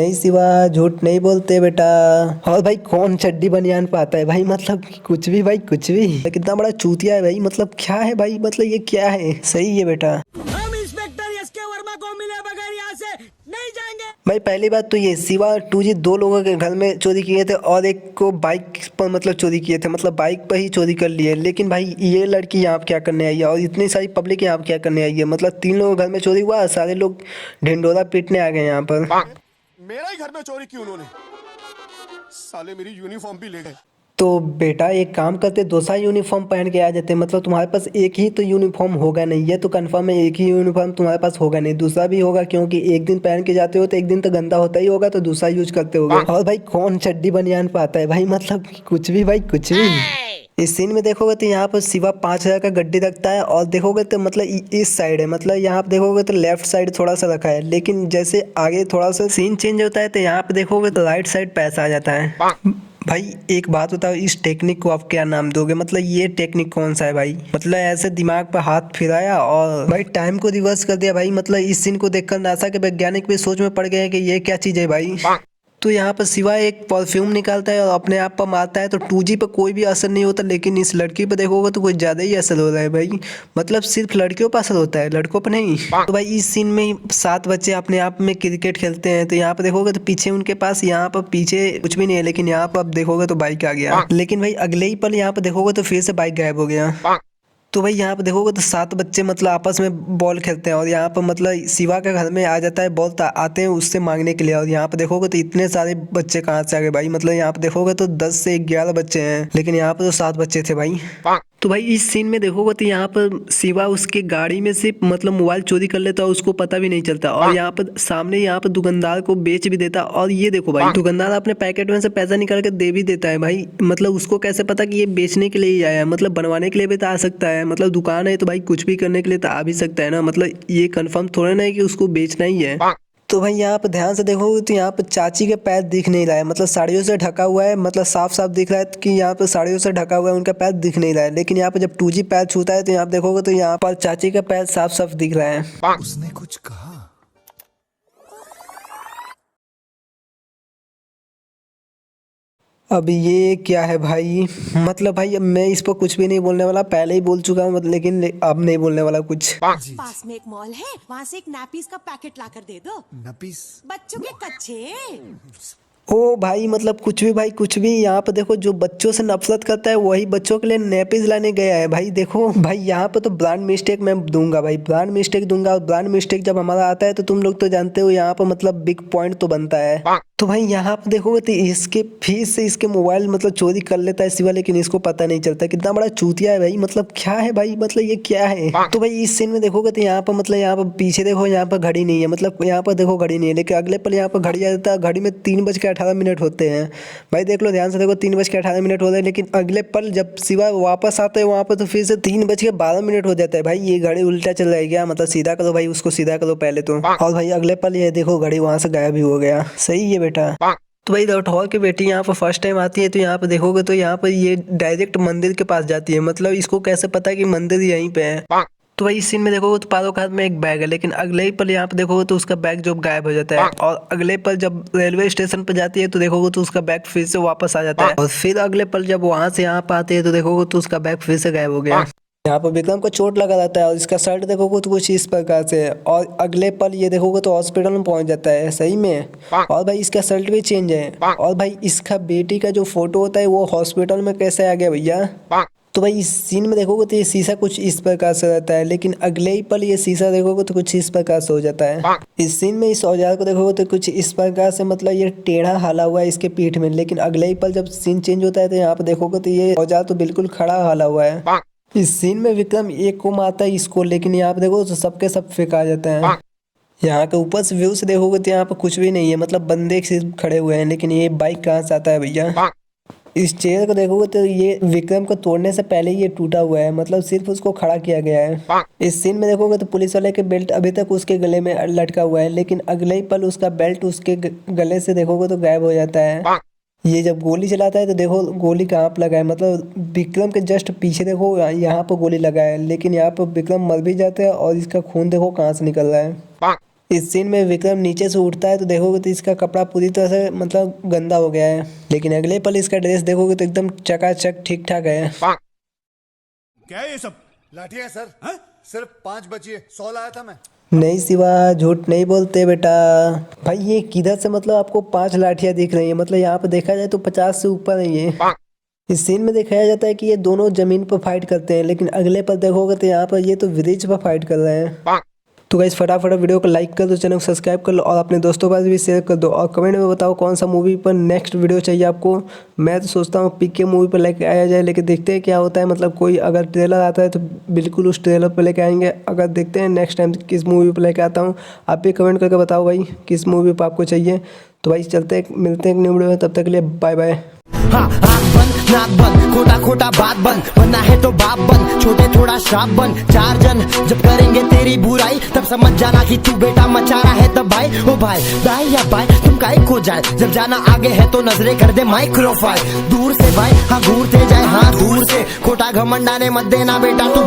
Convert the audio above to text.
नहीं शिवा, झूठ नहीं बोलते बेटा। और भाई कौन चड्डी बनियान पाता है भाई, मतलब कुछ भी भाई कुछ भी। कितना बड़ा चूतिया है भाई, मतलब क्या है भाई, मतलब ये क्या है। सही है बेटा। हम इंस्पेक्टर एसके वर्मा को मिले बगैर यहाँ से नहीं जाएंगे। भाई पहली बात तो ये शिवा 2G दो लोगों के घर में चोरी किए थे और एक को बाइक पर मतलब चोरी किए थे, मतलब बाइक पर ही चोरी कर लिए। लेकिन भाई ये लड़की यहाँ क्या करने आई है और इतनी सारी पब्लिक यहाँ क्या करने आई है। मतलब 3 लोगों के घर में चोरी हुआ, सारे लोग ढिंडोरा पीटने आ गए यहाँ पर। मेरा ही घर में चोरी की उन्होंने, साले मेरी यूनिफॉर्म भी ले गए। तो बेटा एक काम करते, दूसरा यूनिफॉर्म पहन के आ जाते। मतलब तुम्हारे पास एक ही तो यूनिफॉर्म होगा नहीं, ये तो कंफर्म है एक ही यूनिफॉर्म तुम्हारे पास होगा नहीं, दूसरा भी होगा। क्योंकि एक दिन पहन के जाते हो तो एक दिन तो गंदा होता ही होगा, तो दूसरा यूज करते होगे। और भाई कौन चड्डी बनियान पाता है भाई, मतलब कुछ भी भाई कुछ भी। इस सीन में देखोगे तो यहाँ पर शिवा 5,000 का गड्डी रखता है और देखोगे तो मतलब इस साइड है, मतलब यहाँ पे देखोगे तो लेफ्ट साइड थोड़ा सा रखा है। लेकिन जैसे आगे थोड़ा सा सीन चेंज होता है तो यहाँ पे देखोगे तो राइट साइड पैसा आ जाता है। भाई एक बात बताओ, इस टेक्निक को आप क्या नाम दोगे, मतलब ये टेक्निक कौन सा है भाई। मतलब ऐसे दिमाग पर हाथ फिराया और भाई टाइम को रिवर्स कर दिया भाई। मतलब इस सीन को देखकर नासा के वैज्ञानिक भी सोच में पड़ गए हैं कि ये क्या चीज है भाई। तो यहाँ पर शिवा एक परफ्यूम निकालता है और अपने आप पर मारता है, तो 2G पर कोई भी असर नहीं होता। लेकिन इस लड़की पर देखोगे तो कुछ ज़्यादा ही असर हो रहा है भाई। मतलब सिर्फ लड़कियों पर असर होता है, लड़कों पर नहीं। तो भाई इस सीन में 7 बच्चे अपने आप में क्रिकेट खेलते हैं। तो यहाँ पर देखोगे तो पीछे उनके पास, यहाँ पर पीछे कुछ भी नहीं है, लेकिन यहाँ पर अब देखोगे तो बाइक आ गया। लेकिन भाई अगले ही पल यहाँ पर देखोगे तो फिर से बाइक गायब हो गया। तो भाई यहाँ पे देखोगे तो 7 बच्चे मतलब आपस में बॉल खेलते हैं और यहाँ पर मतलब शिवा के घर में आ जाता है बॉल, आते हैं उससे मांगने के लिए। और यहाँ पे देखोगे तो इतने सारे बच्चे कहाँ से आ गए भाई। मतलब यहाँ पे देखोगे तो 10 से 11 बच्चे हैं, लेकिन यहाँ पे तो 7 बच्चे थे भाई। तो भाई इस सीन में देखोगे तो यहाँ पर शिवा उसके गाड़ी में से मतलब मोबाइल चोरी कर लेता है, उसको पता भी नहीं चलता। और यहाँ पर सामने यहाँ पर दुकानदार को बेच भी देता। और ये देखो भाई दुकानदार अपने पैकेट में से पैसा निकाल के दे भी देता है भाई। मतलब उसको कैसे पता कि ये बेचने के लिए ही आया है, मतलब बनवाने के लिए भी तो आ सकता है। मतलब दुकान है तो भाई कुछ भी करने के लिए तो आ भी सकता है ना। मतलब ये कंफर्म थोड़ा ना है कि उसको बेचना ही है। तो भाई यहाँ पे ध्यान से देखोगे तो यहाँ पे चाची के पैर दिख नहीं रहा है, मतलब साड़ियों से ढका हुआ है। मतलब साफ साफ दिख रहा है कि यहाँ पे साड़ियों से ढका हुआ है, उनका पैर दिख नहीं रहा है। लेकिन यहाँ पे जब 2G पैर छूता है तो यहाँ पे देखोगे तो यहाँ पर चाची का पैर साफ साफ दिख रहा है। उसने कुछ कहा। अब ये क्या है भाई, मतलब भाई अब मैं इस पर कुछ भी नहीं बोलने वाला, पहले ही बोल चुका हूँ मतलब। लेकिन अब नहीं बोलने वाला कुछ। पास में एक मॉल है, वहाँ से एक नैपीज का पैकेट लाकर दे दो। नपीस बच्चों के कच्चे। ओ भाई मतलब कुछ भी भाई कुछ भी। यहाँ पे देखो जो बच्चों से नफरत करता है वही बच्चों के लिए नैपीज लाने गया है भाई। देखो भाई यहाँ पे तो ब्रांड मिस्टेक मैं दूंगा भाई, ब्रांड मिस्टेक दूंगा। और ब्रांड मिस्टेक जब हमारा आता है तो तुम लोग तो जानते हो यहाँ पर मतलब बिग पॉइंट तो बनता है। तो भाई यहाँ पे देखोगे तो इसके फिर से इसके मोबाइल मतलब चोरी कर लेता है शिवा, लेकिन इसको पता नहीं चलता। कितना बड़ा चूतिया है भाई, मतलब क्या है भाई, मतलब ये क्या है। तो भाई इस सीन में देखोगे तो यहाँ पर मतलब यहाँ पर पीछे देखो, यहाँ पर घड़ी नहीं है। मतलब यहाँ पर देखो घड़ी नहीं है, लेकिन अगले पल यहाँ पर घड़ी आ जाता है। घड़ी में 3:18 होते हैं भाई। देख लो ध्यान से, देखो 3:18 हो रहे हैं। लेकिन अगले पल जब शिवा वापस आते हैं वहाँ पर तो फिर से 3:12 हो जाता है भाई। ये घड़ी उल्टा चल रहा है क्या, मतलब सीधा करो भाई, उसको सीधा करो पहले तो। और भाई अगले पल ये देखो घड़ी वहां से गायब भी हो गया। सही है बेटा। तो भाई राठौर की बेटी यहाँ पर फर्स्ट टाइम आती है, तो यहाँ पर देखोगे तो यहाँ पर ये डायरेक्ट मंदिर के पास जाती है। मतलब इसको कैसे पता है कि मंदिर यहीं पे है। तो भाई इस सीन में देखोगे तो पारो के हाथ में एक बैग है, लेकिन अगले ही पल यहाँ पे देखोगे तो उसका बैग जो गायब हो जाता है। और अगले पल जब रेलवे स्टेशन पर जाती है तो देखोगे तो उसका बैग फिर से वापस आ जाता है। और फिर अगले पल जब वहां से यहाँ पे आते हैं तो देखोगे तो उसका बैग फिर से गायब हो गया। यहाँ पर विक्रम को चोट लगा रहता है और इसका शर्ट देखोगे तो कुछ इस प्रकार से है। और अगले पल ये देखोगे तो हॉस्पिटल में पहुंच जाता है। सही में। और भाई इसका शर्ट भी चेंज है। और भाई इसका बेटी का जो फोटो होता है वो हॉस्पिटल में कैसे आ गया भैया। तो भाई इस सीन में देखोगे तो ये शीशा कुछ इस प्रकार से रहता है, लेकिन अगले ही पल ये शीशा देखोगे तो कुछ इस प्रकार से हो जाता है। इस सीन में इस औजार को देखोगे तो कुछ इस प्रकार से, मतलब ये टेढ़ा हाला हुआ है इसके पीठ में। लेकिन अगले ही पल जब सीन चेंज होता है तो यहाँ पे देखोगे तो ये औजार तो बिल्कुल खड़ा हाला हुआ है। इस सीन में विक्रम एक को मारता है इसको, लेकिन यहाँ पे देखो तो सबके सब फेंका जाता है। यहाँ के ऊपर से व्यू से देखोगे तो यहाँ पे कुछ भी नहीं है, मतलब बंदे सिर्फ खड़े हुए हैं। लेकिन ये बाइक कहाँ से आता है भैया। इस चेयर को देखोगे तो ये विक्रम को तोड़ने से पहले ये टूटा हुआ है, मतलब सिर्फ उसको खड़ा किया गया है। इस सीन में देखोगे तो पुलिस वाले के बेल्ट अभी तक उसके गले में लटका हुआ है, लेकिन अगले ही पल उसका बेल्ट उसके गले से देखोगे तो गायब हो जाता है। ये जब गोली चलाता है तो देखो गोली कहाँ पे लगा है, मतलब विक्रम के जस्ट पीछे देखो यहाँ पर गोली लगा है। लेकिन यहाँ पर विक्रम मर भी जाता है और इसका खून देखो कहाँ से निकल रहा है। इस सीन में विक्रम नीचे से उठता है तो देखोगे तो इसका कपड़ा पूरी तरह से मतलब गंदा हो गया है, लेकिन अगले पल इसका ड्रेस देखोगे तो एकदम चकाचक ठीक ठाक है। क्या है ये सब? लाठियां सर। सिर्फ 5 बची है, 100 लाया था मैं। नहीं शिवा, झूठ नहीं बोलते बेटा। भाई ये किधर से मतलब आपको 5 लाठियां दिख रही है? मतलब यहाँ पे देखा जाए तो 50 से ऊपर है ये। इस सीन में दिखाया जाता है कि ये दोनों जमीन पर फाइट करते हैं, लेकिन अगले पर देखोगे तो यहाँ पर ये तो ब्रिज पर फाइट कर रहे हैं। तो गाइस फटाफट वीडियो को लाइक कर दो, चैनल को सब्सक्राइब कर लो और अपने दोस्तों के पास भी शेयर कर दो, और कमेंट में बताओ कौन सा मूवी पर नेक्स्ट वीडियो चाहिए आपको। मैं तो सोचता हूँ पीके मूवी पर लेके आया जाए, लेकिन देखते हैं क्या होता है। मतलब कोई अगर ट्रेलर आता है तो बिल्कुल उस ट्रेलर पर लेके आएंगे। अगर देखते हैं नेक्स्ट टाइम किस मूवी पर लेके आता हूँ, आप भी कमेंट करके बताओ भाई किस मूवी पर आपको चाहिए। तो भाई चलते हैं, मिलते हैं एक न्यू वीडियो में, तब तक के लिए बाय बाय। हाँ आँख बंद नाक बंद, खोटा खोटा बात बंद, बनना है तो बाप बन, छोटे थोड़ा श्राप बन। 4 जन जब करेंगे तेरी बुराई, तब समझ जाना कि तू बेटा मचा रहा है। तब भाई ओ भाई दाई या भाई तुम काहे को जाए, जब जाना आगे है तो नजरे कर दे माइक्रोफाइल। दूर से भाई हाँ घूरते जाए, हाँ दूर से, खोटा घमंडाने मत देना बेटा तू।